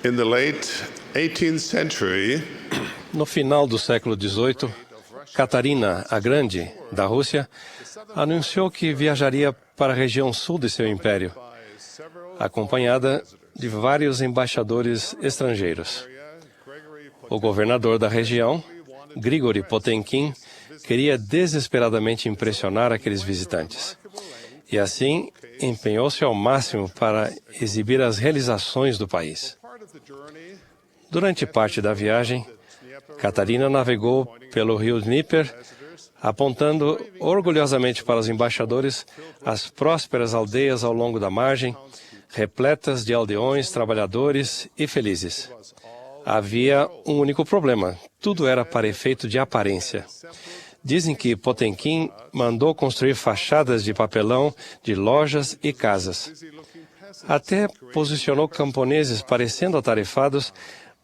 In the late 18th century, No final do século XVIII, Catarina a Grande, da Rússia, anunciou que viajaria para a região sul de seu império, acompanhada de vários embaixadores estrangeiros. O governador da região, Grigori Potemkin, queria desesperadamente impressionar aqueles visitantes. E assim, empenhou-se ao máximo para exibir as realizações do país. Durante parte da viagem, Catarina navegou pelo rio Dnieper, apontando orgulhosamente para os embaixadores as prósperas aldeias ao longo da margem, repletas de aldeões, trabalhadores e felizes. Havia um único problema: tudo era para efeito de aparência. Dizem que Potemkin mandou construir fachadas de papelão de lojas e casas. Até posicionou camponeses parecendo atarefados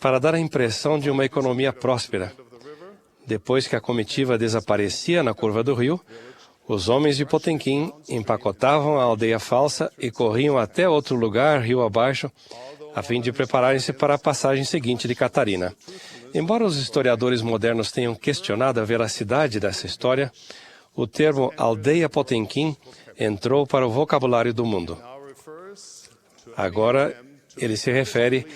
para dar a impressão de uma economia próspera. Depois que a comitiva desaparecia na curva do rio, os homens de Potemkin empacotavam a aldeia falsa e corriam até outro lugar, rio abaixo, a fim de prepararem-se para a passagem seguinte de Catarina. Embora os historiadores modernos tenham questionado a veracidade dessa história, o termo aldeia Potemkin entrou para o vocabulário do mundo. Agora, ele se refere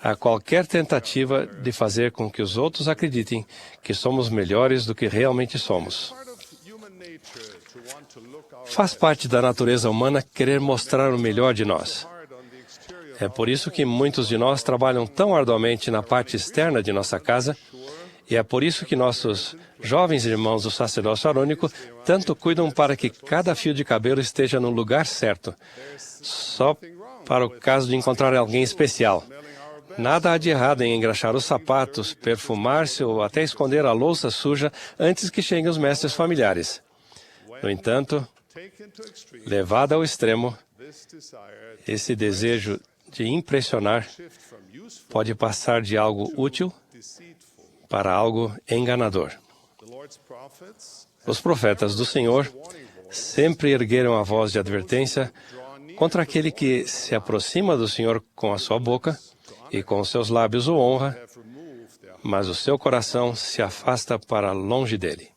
a qualquer tentativa de fazer com que os outros acreditem que somos melhores do que realmente somos. Faz parte da natureza humana querer mostrar o melhor de nós. É por isso que muitos de nós trabalham tão arduamente na parte externa de nossa casa, e é por isso que nossos jovens irmãos do sacerdócio arônico tanto cuidam para que cada fio de cabelo esteja no lugar certo, só para o caso de encontrar alguém especial. Nada há de errado em engraxar os sapatos, perfumar-se ou até esconder a louça suja antes que cheguem os mestres familiares. No entanto, levado ao extremo, esse desejo de impressionar pode passar de algo útil para algo enganador. Os profetas do Senhor sempre ergueram a voz de advertência contra aquele que se aproxima do Senhor com a sua boca e com os seus lábios o honra, mas o seu coração se afasta para longe dele.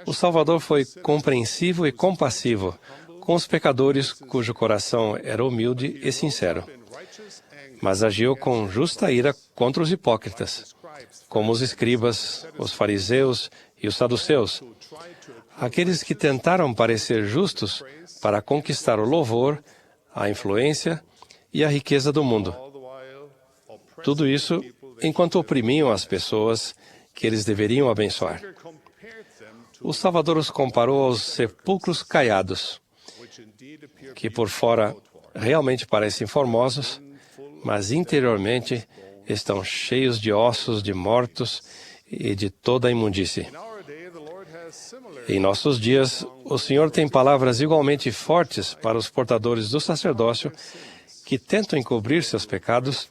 O Salvador foi compreensivo e compassivo com os pecadores cujo coração era humilde e sincero, mas agiu com justa ira contra os hipócritas, como os escribas, os fariseus e os saduceus, aqueles que tentaram parecer justos para conquistar o louvor, a influência e a riqueza do mundo. Tudo isso enquanto oprimiam as pessoas que eles deveriam abençoar. O Salvador os comparou aos sepulcros caiados, que por fora realmente parecem formosos, mas interiormente estão cheios de ossos de mortos e de toda a imundície. Em nossos dias, o Senhor tem palavras igualmente fortes para os portadores do sacerdócio que tentam encobrir seus pecados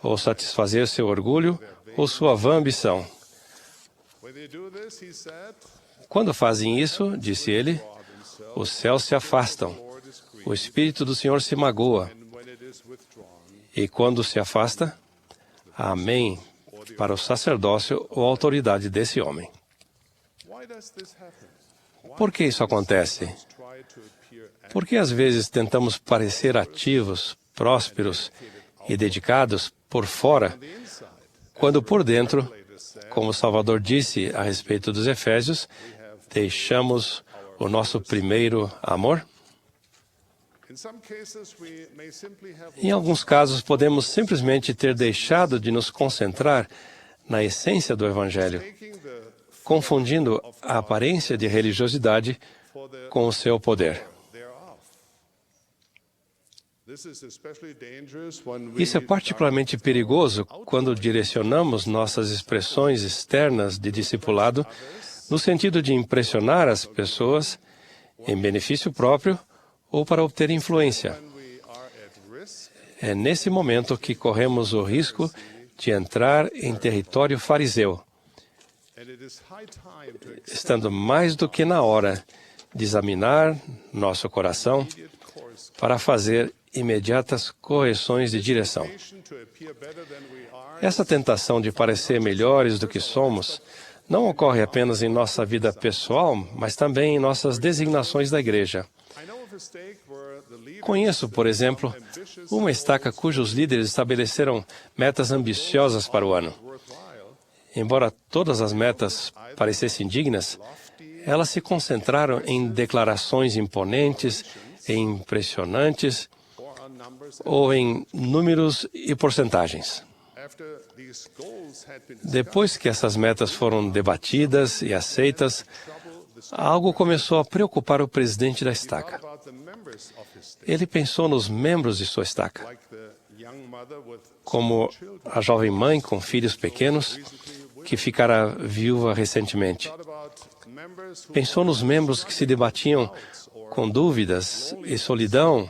ou satisfazer seu orgulho ou sua vã ambição. Quando fazem isso, disse ele, os céus se afastam, o Espírito do Senhor se magoa. E quando se afasta, amém para o sacerdócio ou autoridade desse homem. Por que isso acontece? Porque às vezes tentamos parecer ativos, prósperos e dedicados por fora, quando por dentro, como o Salvador disse a respeito dos Efésios, deixamos o nosso primeiro amor? Em alguns casos, podemos simplesmente ter deixado de nos concentrar na essência do Evangelho, confundindo a aparência de religiosidade com o seu poder. Isso é particularmente perigoso quando direcionamos nossas expressões externas de discipulado no sentido de impressionar as pessoas em benefício próprio ou para obter influência. É nesse momento que corremos o risco de entrar em território fariseu, estando mais do que na hora de examinar nosso coração para fazer imediatas correções de direção. Essa tentação de parecer melhores do que somos não ocorre apenas em nossa vida pessoal, mas também em nossas designações da igreja. Conheço, por exemplo, uma estaca cujos líderes estabeleceram metas ambiciosas para o ano. Embora todas as metas parecessem dignas, elas se concentraram em declarações imponentes e impressionantes ou em números e porcentagens. Depois que essas metas foram debatidas e aceitas, algo começou a preocupar o presidente da estaca. Ele pensou nos membros de sua estaca, como a jovem mãe com filhos pequenos, que ficara viúva recentemente. Pensou nos membros que se debatiam com dúvidas e solidão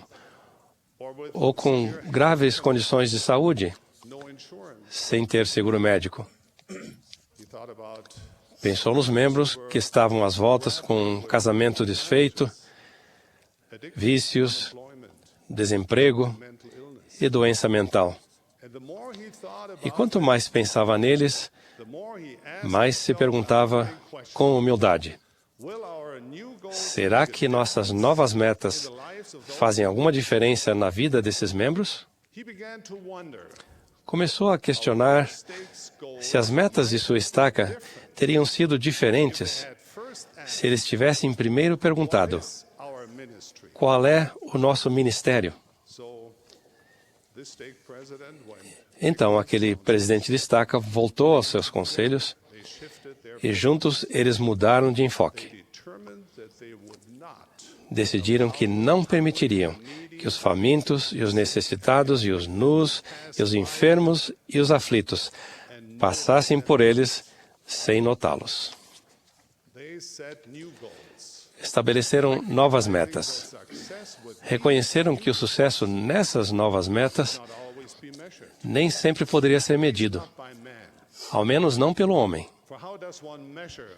ou com graves condições de saúde, sem ter seguro médico. Pensou nos membros que estavam às voltas com um casamento desfeito, vícios, desemprego e doença mental. E quanto mais pensava neles, mais se perguntava com humildade: será que nossas novas metas fazem alguma diferença na vida desses membros? Começou a questionar se as metas de sua estaca teriam sido diferentes se eles tivessem primeiro perguntado: qual é o nosso ministério? Então, aquele presidente de estaca voltou aos seus conselhos e juntos eles mudaram de enfoque. Decidiram que não permitiriam que os famintos e os necessitados e os nus e os enfermos e os aflitos passassem por eles sem notá-los. Estabeleceram novas metas. Reconheceram que o sucesso nessas novas metas nem sempre poderia ser medido, ao menos não pelo homem.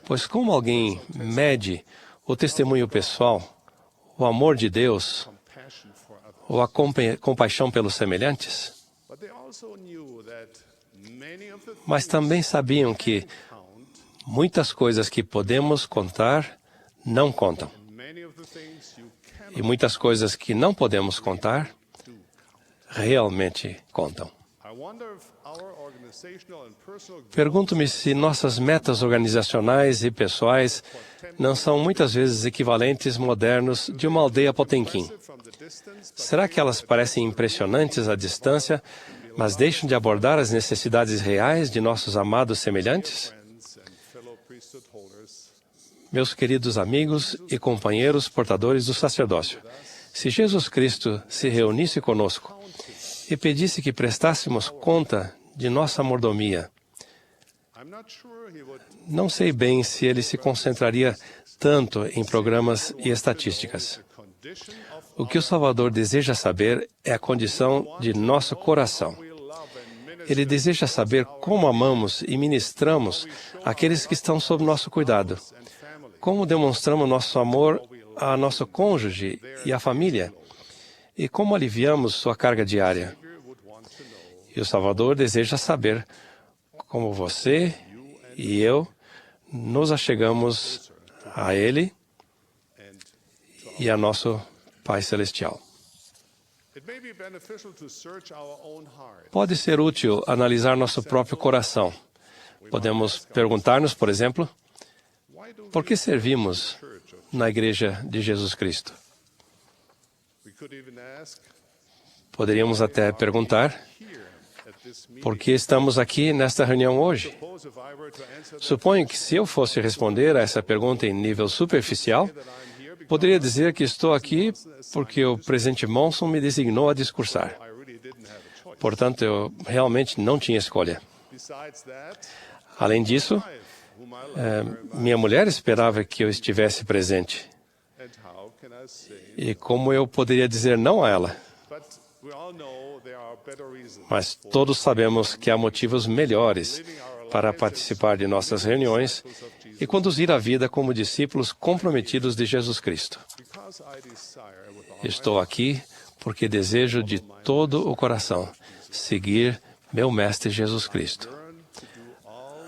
Pois como alguém mede o testemunho pessoal, o amor de Deus, ou a compaixão pelos semelhantes? Mas também sabiam que muitas coisas que podemos contar não contam. E muitas coisas que não podemos contar realmente contam. Pergunto-me se nossas metas organizacionais e pessoais não são muitas vezes equivalentes modernos de uma aldeia Potemkin. Será que elas parecem impressionantes à distância, mas deixam de abordar as necessidades reais de nossos amados semelhantes? Meus queridos amigos e companheiros portadores do sacerdócio, se Jesus Cristo se reunisse conosco e pedisse que prestássemos conta de nossa mordomia, não sei bem se ele se concentraria tanto em programas e estatísticas. O que o Salvador deseja saber é a condição de nosso coração. Ele deseja saber como amamos e ministramos aqueles que estão sob nosso cuidado. Como demonstramos nosso amor a nosso cônjuge e à família. E como aliviamos sua carga diária. E o Salvador deseja saber como você e eu nos achegamos a Ele e a nosso Pai Celestial. Pode ser útil analisar nosso próprio coração. Podemos perguntar-nos, por exemplo, por que servimos na Igreja de Jesus Cristo? Poderíamos até perguntar, por que estamos aqui nesta reunião hoje? Suponho que se eu fosse responder a essa pergunta em nível superficial, poderia dizer que estou aqui porque o presidente Monson me designou a discursar. Portanto, eu realmente não tinha escolha. Além disso, minha mulher esperava que eu estivesse presente. E como eu poderia dizer não a ela? Mas todos sabemos que há motivos melhores para participar de nossas reuniões e conduzir a vida como discípulos comprometidos de Jesus Cristo. Estou aqui porque desejo de todo o coração seguir meu Mestre Jesus Cristo.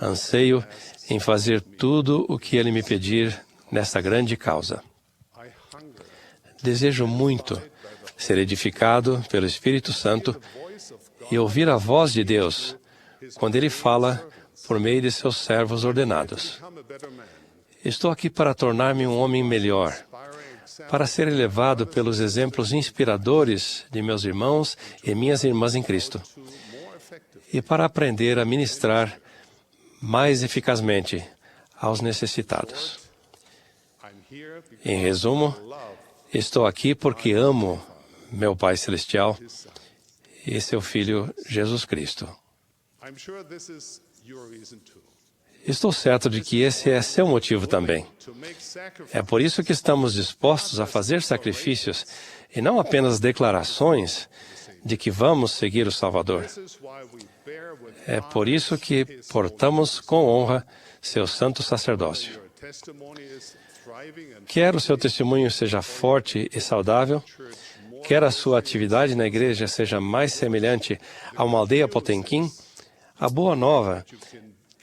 Anseio em fazer tudo o que Ele me pedir nesta grande causa. Desejo muito ser edificado pelo Espírito Santo e ouvir a voz de Deus quando Ele fala por meio de seus servos ordenados. Estou aqui para tornar-me um homem melhor, para ser elevado pelos exemplos inspiradores de meus irmãos e minhas irmãs em Cristo, e para aprender a ministrar mais eficazmente aos necessitados. Em resumo, estou aqui porque amo meu Pai Celestial e seu Filho Jesus Cristo. Estou certo de que esse é seu motivo também. É por isso que estamos dispostos a fazer sacrifícios e não apenas declarações de que vamos seguir o Salvador. É por isso que portamos com honra seu santo sacerdócio. Quer o seu testemunho seja forte e saudável, quer a sua atividade na igreja seja mais semelhante a uma aldeia Potemkin, a boa nova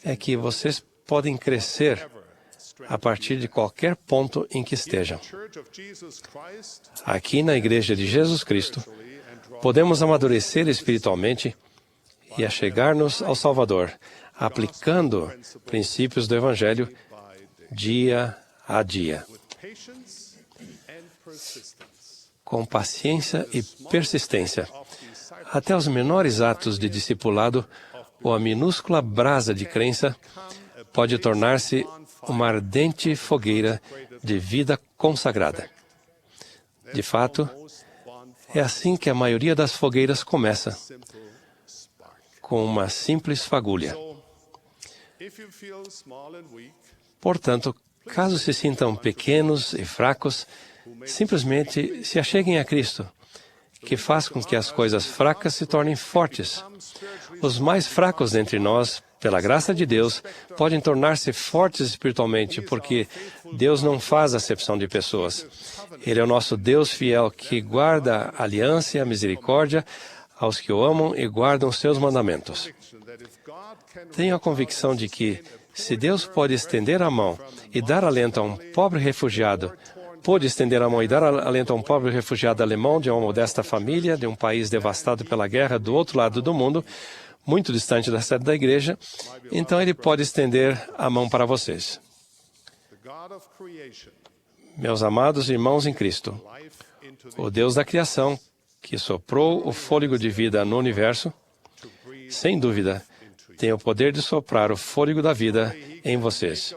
é que vocês podem crescer a partir de qualquer ponto em que estejam. Aqui na Igreja de Jesus Cristo, podemos amadurecer espiritualmente e achegar-nos ao Salvador, aplicando princípios do Evangelho dia a dia. Com paciência e persistência, até os menores atos de discipulado ou a minúscula brasa de crença pode tornar-se uma ardente fogueira de vida consagrada. De fato, é assim que a maioria das fogueiras começa, com uma simples fagulha. Portanto, caso se sintam pequenos e fracos, simplesmente se acheguem a Cristo, que faz com que as coisas fracas se tornem fortes. Os mais fracos dentre nós, pela graça de Deus, podem tornar-se fortes espiritualmente, porque Deus não faz acepção de pessoas. Ele é o nosso Deus fiel, que guarda a aliança e a misericórdia aos que o amam e guardam seus mandamentos. Tenho a convicção de que, se Deus pode estender a mão e dar alento a um pobre refugiado, pôde estender a mão e dar alento a um pobre refugiado alemão de uma modesta família, de um país devastado pela guerra do outro lado do mundo, muito distante da sede da igreja, então Ele pode estender a mão para vocês. Meus amados irmãos em Cristo, o Deus da criação, que soprou o fôlego de vida no universo, sem dúvida, tem o poder de soprar o fôlego da vida em vocês.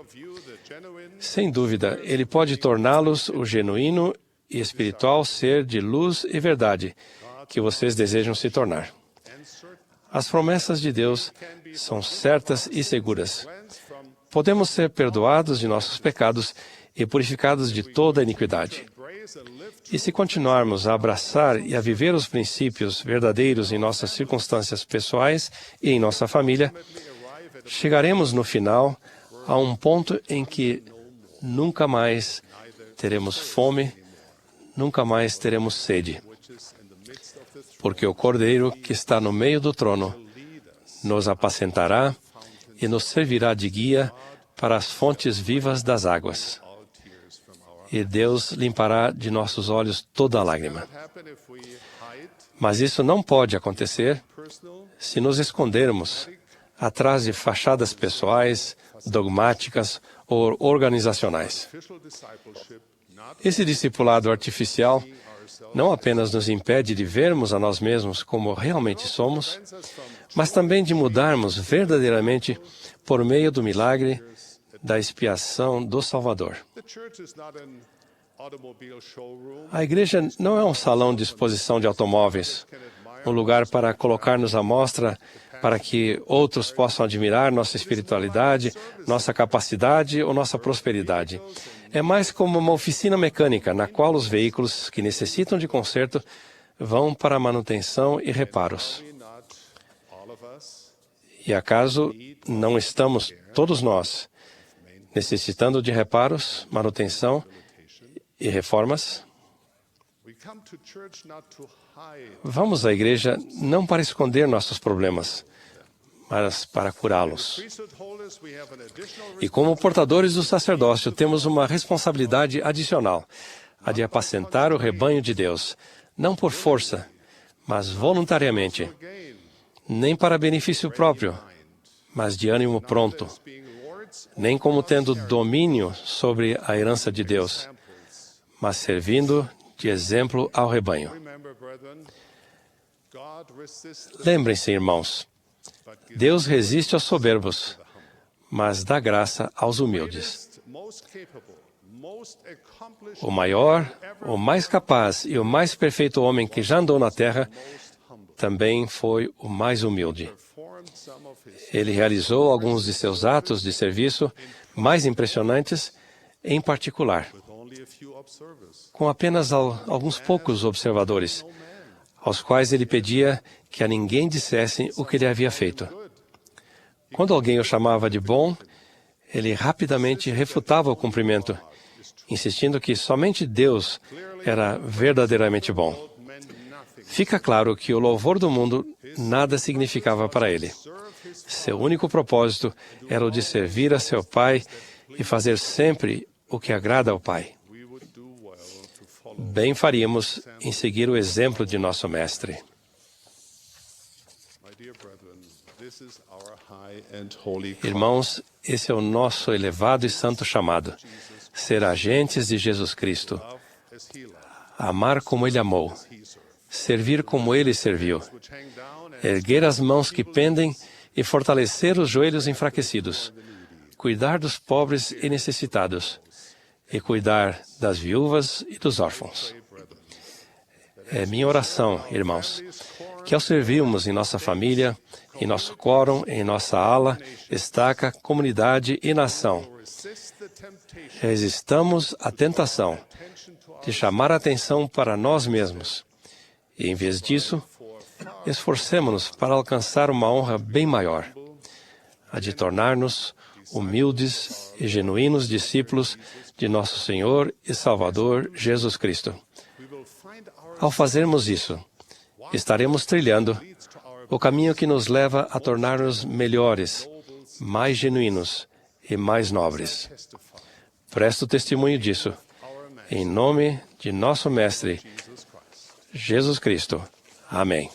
Sem dúvida, Ele pode torná-los o genuíno e espiritual ser de luz e verdade que vocês desejam se tornar. As promessas de Deus são certas e seguras. Podemos ser perdoados de nossos pecados e purificados de toda iniquidade. E se continuarmos a abraçar e a viver os princípios verdadeiros em nossas circunstâncias pessoais e em nossa família, chegaremos no final a um ponto em que nunca mais teremos fome, nunca mais teremos sede. Porque o Cordeiro que está no meio do trono nos apacentará e nos servirá de guia para as fontes vivas das águas. E Deus limpará de nossos olhos toda lágrima. Mas isso não pode acontecer se nos escondermos atrás de fachadas pessoais, dogmáticas ou organizacionais. Esse discipulado artificial não apenas nos impede de vermos a nós mesmos como realmente somos, mas também de mudarmos verdadeiramente por meio do milagre da expiação do Salvador. A igreja não é um salão de exposição de automóveis, um lugar para colocar-nos à mostra para que outros possam admirar nossa espiritualidade, nossa capacidade ou nossa prosperidade. É mais como uma oficina mecânica na qual os veículos que necessitam de conserto vão para manutenção e reparos. E acaso não estamos todos nós necessitando de reparos, manutenção e reformas? Vamos à igreja não para esconder nossos problemas, mas para curá-los. E como portadores do sacerdócio, temos uma responsabilidade adicional, a de apacentar o rebanho de Deus, não por força, mas voluntariamente, nem para benefício próprio, mas de ânimo pronto, nem como tendo domínio sobre a herança de Deus, mas servindo de exemplo ao rebanho. Lembrem-se, irmãos, Deus resiste aos soberbos, mas dá graça aos humildes. O maior, o mais capaz e o mais perfeito homem que já andou na terra também foi o mais humilde. Ele realizou alguns de seus atos de serviço mais impressionantes, em particular, com apenas alguns poucos observadores, aos quais ele pedia que a ninguém dissessem o que ele havia feito. Quando alguém o chamava de bom, ele rapidamente refutava o cumprimento, insistindo que somente Deus era verdadeiramente bom. Fica claro que o louvor do mundo nada significava para ele. Seu único propósito era o de servir a seu Pai e fazer sempre o que agrada ao Pai. Bem faríamos em seguir o exemplo de nosso Mestre. Irmãos, esse é o nosso elevado e santo chamado: ser agentes de Jesus Cristo, amar como Ele amou, servir como Ele serviu, erguer as mãos que pendem e fortalecer os joelhos enfraquecidos, cuidar dos pobres e necessitados, e cuidar das viúvas e dos órfãos. É minha oração, irmãos, que ao servirmos em nossa família, em nosso quórum, em nossa ala, estaca, comunidade e nação, resistamos à tentação de chamar a atenção para nós mesmos e, em vez disso, esforcemo-nos para alcançar uma honra bem maior, a de tornar-nos humildes e genuínos discípulos de nosso Senhor e Salvador Jesus Cristo. Ao fazermos isso, estaremos trilhando o caminho que nos leva a tornar-nos melhores, mais genuínos e mais nobres. Presto testemunho disso, em nome de nosso Mestre, Jesus Cristo. Amém.